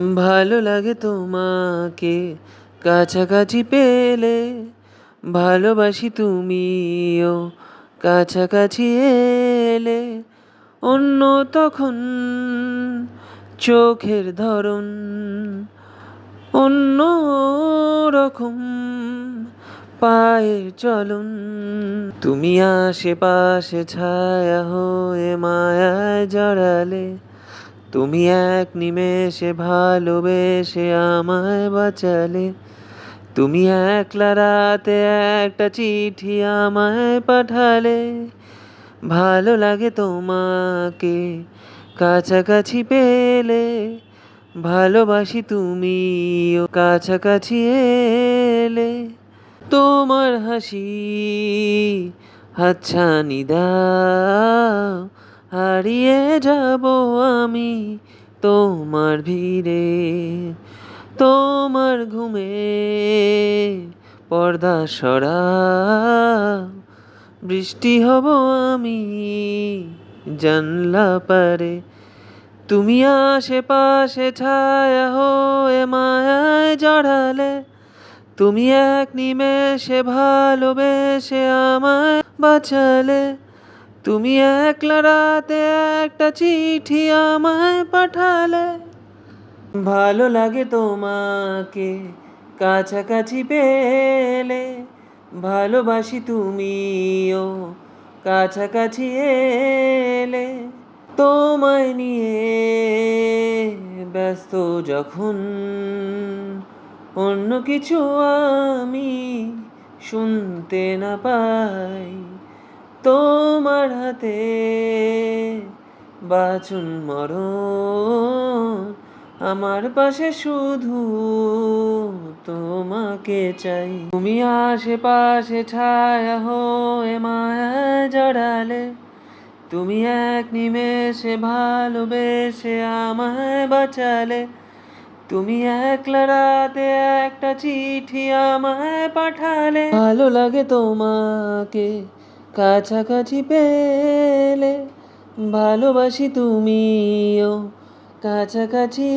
ভালো লাগে তোমাকে কাছাকাছি পেলে, ভালোবাসি তুমিও কাছাকাছি এলে। অন্য তখন চোখের ধরন অন্য রকম, পায়ের চলন। তুমি আশেপাশে ছায়া হয়ে মায়ায় জড়ালে, তুমি এক নিমেষে ভালোবেসে আমায় বাঁচালে। তুমি একলা রাতে একটা চিঠি আমায় পাঠালে। ভালো লাগে তোমাকে কাছাকাছি পেলে, ভালোবাসি তুমিও কাছাকাছি এলে। তোমার হাসি হাতছানি দাও, হারিয়ে যাব আমি তোমার ভিড়ে। তোমার ঘুমে পর্দা সরাও, বৃষ্টি হব আমি জানলা পারে। তুমি আশেপাশে ছায়া হয়ে মায়ায় জড়ালে, তুমি এক নিমেষে ভালোবেসে আমায় বাঁচালে। তুমি একলা রাতে একটা চিঠি আমায় পাঠালে। ভালো লাগে তোমাকে কাছাকাছি পেলে, ভালোবাসি তুমিও কাছাকাছি এলে। তোমায় নিয়ে ব্যস্ত যখন, অন্য কিছু আমি শুনতে না পাই। তোমার হাতে বাঁচুন মরণ, আমার পাশে শুধু তোমাকে চাই। তুমি আশেপাশে ছায়া হয়ে মায়ায় জড়ালে, তুমি এক নিমেষে ভালোবেসে আমায় বাঁচালে। তুমি একলা রাতে একটা চিঠি আমায় পাঠালে। ভালো লাগে তোমাকে কাছাকাছি পেলে, ভালোবাসি তুমিও কাছাকাছি